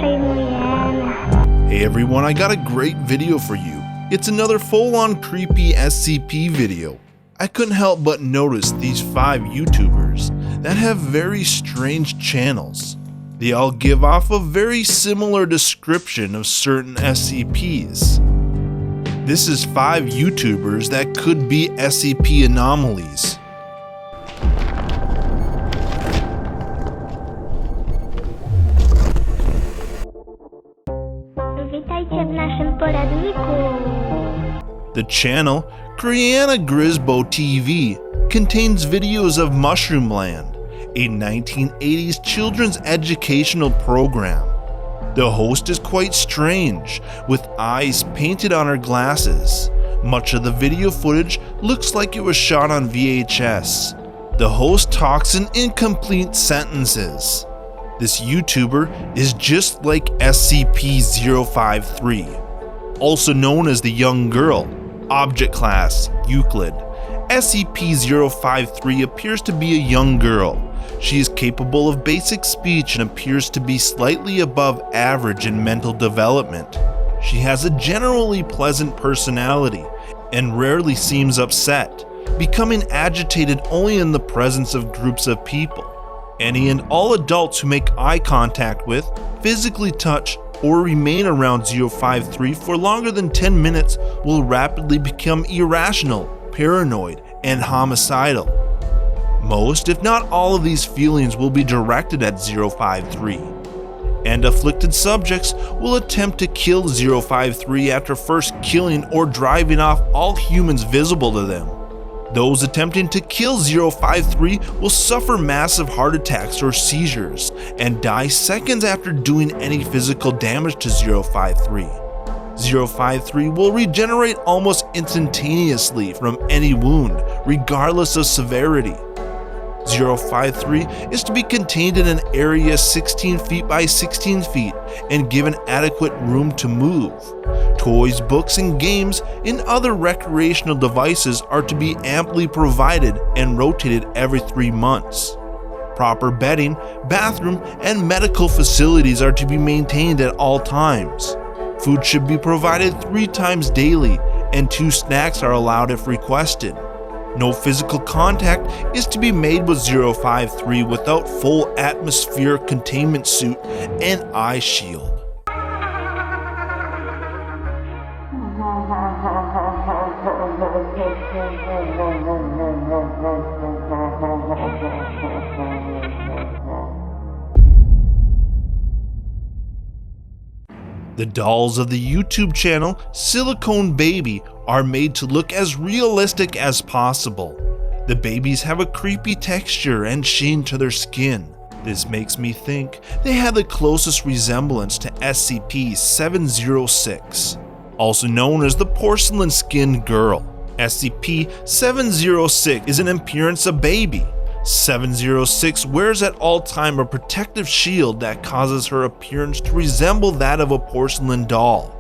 Patay mo yan. Hey everyone, I got a great video for you. It's another full-on creepy SCP video. I couldn't help but notice these 5 YouTubers that have very strange channels. They all give off a very similar description of certain SCPs. This is 5 YouTubers that could be SCP Anomalies. Witajcie w naszym poradniku. The channel, Triana Grizzbow TV, contains videos of Mushroomland, a 1980s children's educational program. The host is quite strange, with eyes painted on her glasses. Much of the video footage looks like it was shot on VHS. The host talks in incomplete sentences. This YouTuber is just like SCP-053, also known as the Young Girl, Object Class, Euclid. SCP-053 appears to be a young girl. She is capable of basic speech and appears to be slightly above average in mental development. She has a generally pleasant personality and rarely seems upset, becoming agitated only in the presence of groups of people. Any and all adults who make eye contact with, physically touch, or remain around 053 for longer than 10 minutes will rapidly become irrational, paranoid, and homicidal. Most, if not all of these feelings will be directed at 053, and afflicted subjects will attempt to kill 053 after first killing or driving off all humans visible to them. Those attempting to kill 053 will suffer massive heart attacks or seizures and die seconds after doing any physical damage to 053. 053 will regenerate almost instantaneously from any wound, regardless of severity. 053 is to be contained in an area 16 feet by 16 feet and given adequate room to move. Toys, books, and games and other recreational devices are to be amply provided and rotated every 3 months. Proper bedding, bathroom, and medical facilities are to be maintained at all times. Food should be provided 3 times daily, and 2 snacks are allowed if requested. No physical contact is to be made with 053 without full atmospheric containment suit and eye shield. The dolls of the YouTube channel Silicone Baby are made to look as realistic as possible. The babies have a creepy texture and sheen to their skin. This makes me think they have the closest resemblance to SCP-706, also known as the porcelain skinned girl. SCP-706 is in appearance a baby. 706 wears at all time a protective shield that causes her appearance to resemble that of a porcelain doll.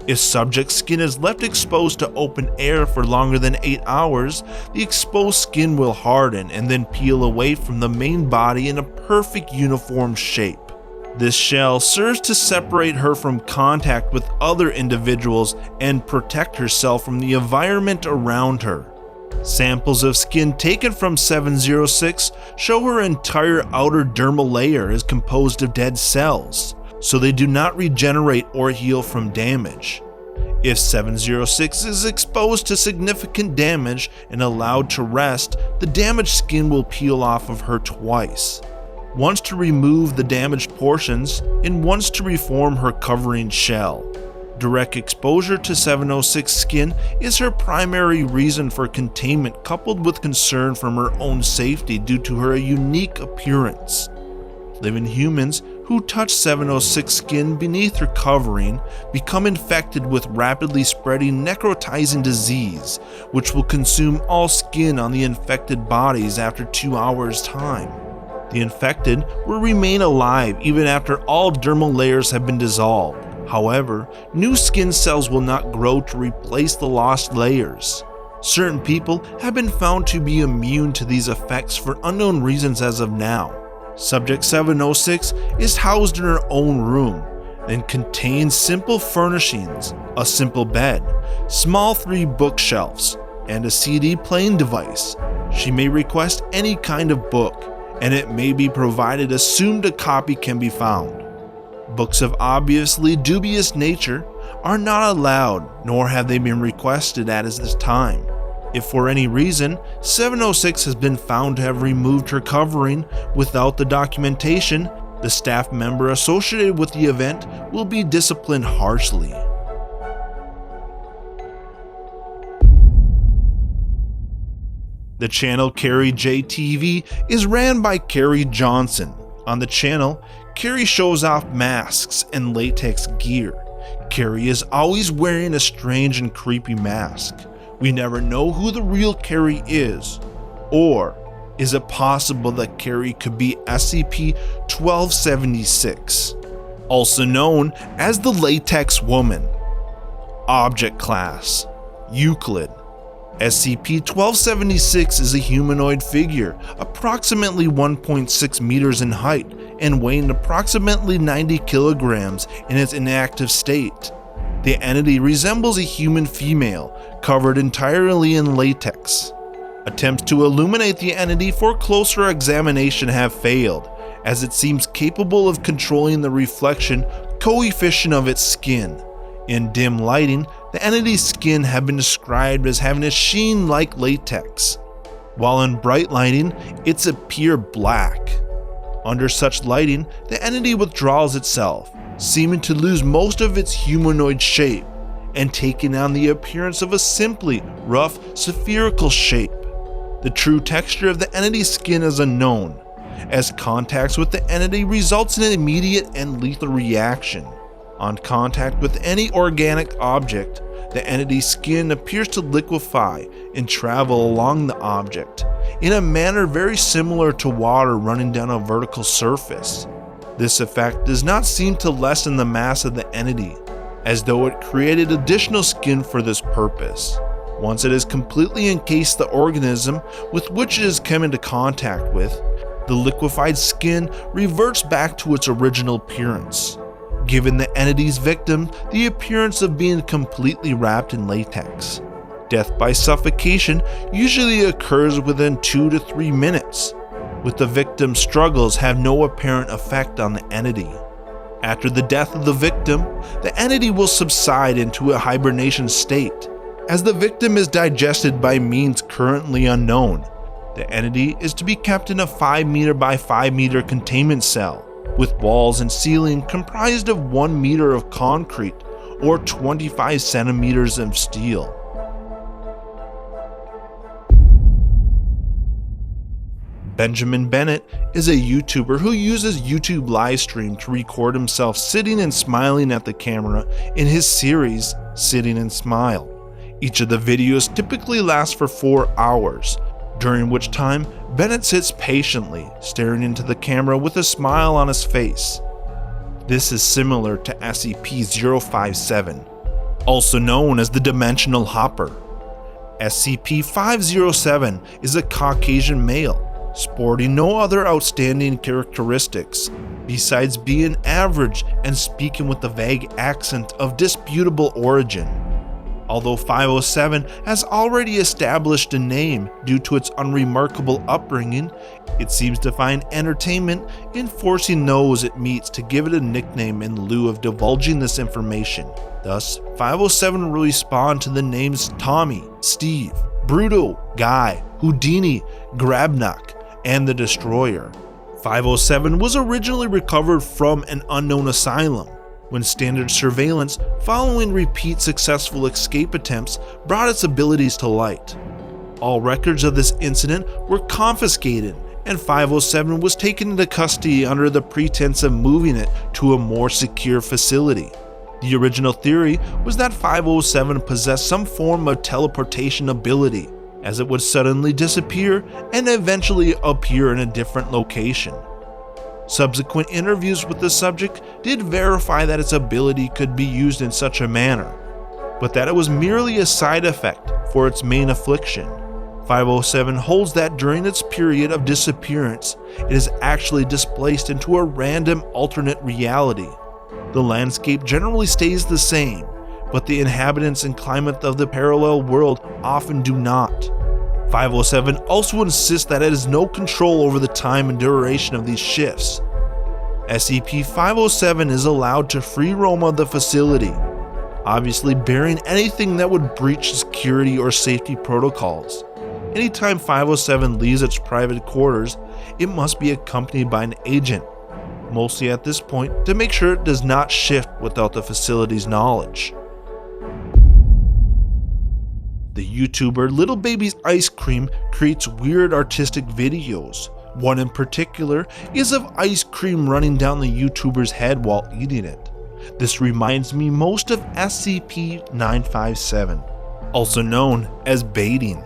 If subject's skin is left exposed to open air for longer than 8 hours, the exposed skin will harden and then peel away from the main body in a perfect uniform shape. This shell serves to separate her from contact with other individuals and protect herself from the environment around her. Samples of skin taken from 706 show her entire outer dermal layer is composed of dead cells, so they do not regenerate or heal from damage. If 706 is exposed to significant damage and allowed to rest, the damaged skin will peel off of her twice. Once to remove the damaged portions, and once to reform her covering shell. Direct exposure to 706 skin is her primary reason for containment, coupled with concern from her own safety due to her unique appearance. Living humans who touch 706 skin beneath her covering become infected with rapidly spreading necrotizing disease, which will consume all skin on the infected bodies after 2 hours' time. The infected will remain alive even after all dermal layers have been dissolved. However, new skin cells will not grow to replace the lost layers. Certain people have been found to be immune to these effects for unknown reasons as of now. Subject 706 is housed in her own room. and contains simple furnishings, a simple bed, small 3 bookshelves, and a CD playing device. She may request any kind of book, and it may be provided assumed a copy can be found. Books of obviously dubious nature are not allowed, nor have they been requested at this time. If for any reason 706 has been found to have removed her covering without the documentation, the staff member associated with the event will be disciplined harshly. The channel Carrie JTV is ran by Carrie Johnson. On the channel, Carrie shows off masks and latex gear. Carrie is always wearing a strange and creepy mask. We never know who the real Carrie is. Or is it possible that Carrie could be SCP-1276, also known as the Latex Woman? Object Class: Euclid. SCP-1276 is a humanoid figure, approximately 1.6 meters in height and weighing approximately 90 kilograms in its inactive state. The entity resembles a human female, covered entirely in latex. Attempts to illuminate the entity for closer examination have failed, as it seems capable of controlling the reflection coefficient of its skin. In dim lighting, the entity's skin have been described as having a sheen like latex, while in bright lighting, it's a pure black. Under such lighting, the entity withdraws itself, seeming to lose most of its humanoid shape and taking on the appearance of a simply rough, spherical shape. The true texture of the entity's skin is unknown, as contacts with the entity results in an immediate and lethal reaction. On contact with any organic object, the entity's skin appears to liquefy and travel along the object in a manner very similar to water running down a vertical surface. This effect does not seem to lessen the mass of the entity, as though it created additional skin for this purpose. Once it has completely encased the organism with which it has come into contact with, the liquefied skin reverts back to its original appearance, giving the entity's victim the appearance of being completely wrapped in latex. Death by suffocation usually occurs within 2 to 3 minutes, with the victim's struggles have no apparent effect on the entity. After the death of the victim, the entity will subside into a hibernation state, as the victim is digested by means currently unknown. The entity is to be kept in a 5 meter by 5 meter containment cell, with walls and ceiling comprised of 1 meter of concrete or 25 centimeters of steel. Benjamin Bennett is a YouTuber who uses YouTube livestream to record himself sitting and smiling at the camera in his series Sitting and Smile. Each of the videos typically lasts for 4 hours, during which time Bennett sits patiently, staring into the camera with a smile on his face. This is similar to SCP-057, also known as the Dimensional Hopper. SCP-507 is a Caucasian male, sporting no other outstanding characteristics, besides being average and speaking with a vague accent of disputable origin. Although 507 has already established a name due to its unremarkable upbringing, it seems to find entertainment in forcing those it meets to give it a nickname in lieu of divulging this information. Thus, 507 will respond to the names Tommy, Steve, Bruto, Guy, Houdini, Grabnock, and the Destroyer. 507 was originally recovered from an unknown asylum, when standard surveillance following repeat successful escape attempts brought its abilities to light. All records of this incident were confiscated, and 507 was taken into custody under the pretense of moving it to a more secure facility. The original theory was that 507 possessed some form of teleportation ability, as it would suddenly disappear and eventually appear in a different location. Subsequent interviews with the subject did verify that its ability could be used in such a manner, but that it was merely a side effect for its main affliction. 507 holds that during its period of disappearance, it is actually displaced into a random alternate reality, The landscape generally stays the same, but the inhabitants and climate of the parallel world often do not. 507 also insists that it has no control over the time and duration of these shifts. SCP-507 is allowed to free roam of the facility, obviously bearing anything that would breach security or safety protocols. Anytime 507 leaves its private quarters, it must be accompanied by an agent, mostly at this point to make sure it does not shift without the facility's knowledge. The YouTuber Little Baby's Ice Cream creates weird artistic videos. One in particular is of ice cream running down the YouTuber's head while eating it. This reminds me most of SCP-957, also known as baiting.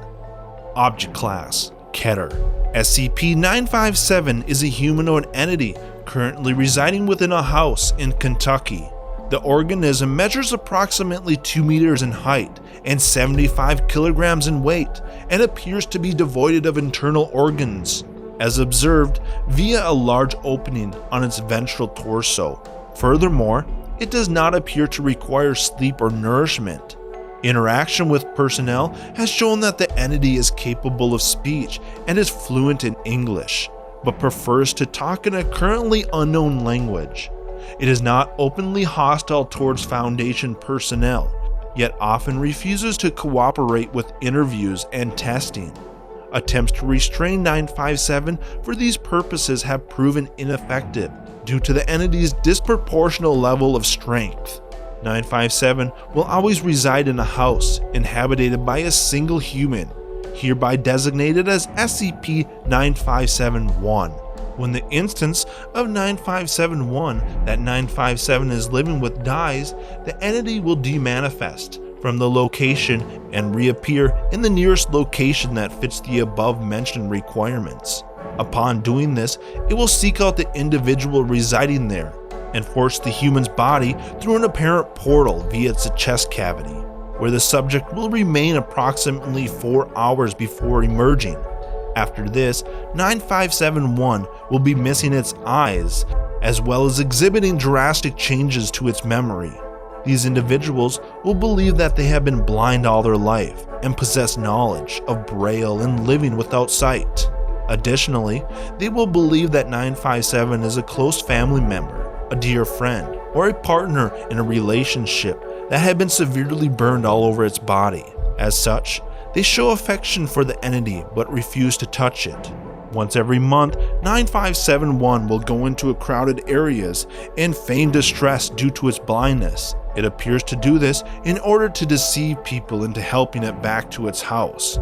Object Class: Keter. SCP-957 is a humanoid entity currently residing within a house in Kentucky. The organism measures approximately 2 meters in height and 75 kilograms in weight and appears to be devoid of internal organs, as observed via a large opening on its ventral torso. Furthermore, it does not appear to require sleep or nourishment. Interaction with personnel has shown that the entity is capable of speech and is fluent in English, but prefers to talk in a currently unknown language. It is not openly hostile towards Foundation personnel, yet often refuses to cooperate with interviews and testing. Attempts to restrain 957 for these purposes have proven ineffective due to the entity's disproportional level of strength. 957 will always reside in a house inhabited by a single human, hereby designated as SCP-9571. When the instance of 9571 that 957 is living with dies, the entity will demanifest from the location and reappear in the nearest location that fits the above mentioned requirements. Upon doing this, it will seek out the individual residing there and force the human's body through an apparent portal via its chest cavity, where the subject will remain approximately 4 hours before emerging. After this, 9571 will be missing its eyes, as well as exhibiting drastic changes to its memory. These individuals will believe that they have been blind all their life and possess knowledge of Braille and living without sight. Additionally, they will believe that 957 is a close family member, a dear friend, or a partner in a relationship that had been severely burned all over its body. As such, they show affection for the entity but refuse to touch it. Once every month, 9571 will go into crowded areas and feign distress due to its blindness. It appears to do this in order to deceive people into helping it back to its house.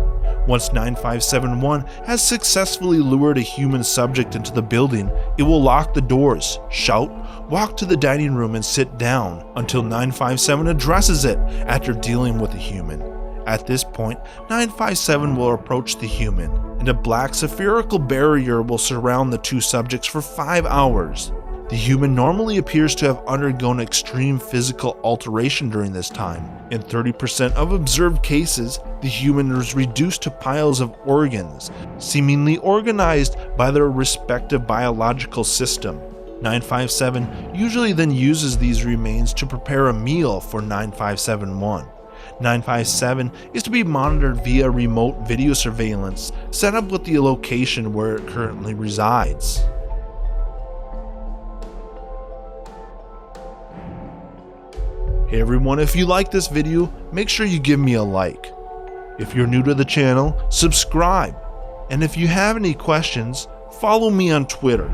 Once 9571 has successfully lured a human subject into the building, it will lock the doors, shout, walk to the dining room and sit down until 957 addresses it after dealing with the human. At this point, 957 will approach the human, and a black spherical barrier will surround the two subjects for 5 hours. The human normally appears to have undergone extreme physical alteration during this time. In 30% of observed cases, the human is reduced to piles of organs, seemingly organized by their respective biological system. 957 usually then uses these remains to prepare a meal for 9571. 957 is to be monitored via remote video surveillance set up with the location where it currently resides. Hey everyone, if you like this video, make sure you give me a like. If you're new to the channel, subscribe. And if you have any questions, follow me on Twitter.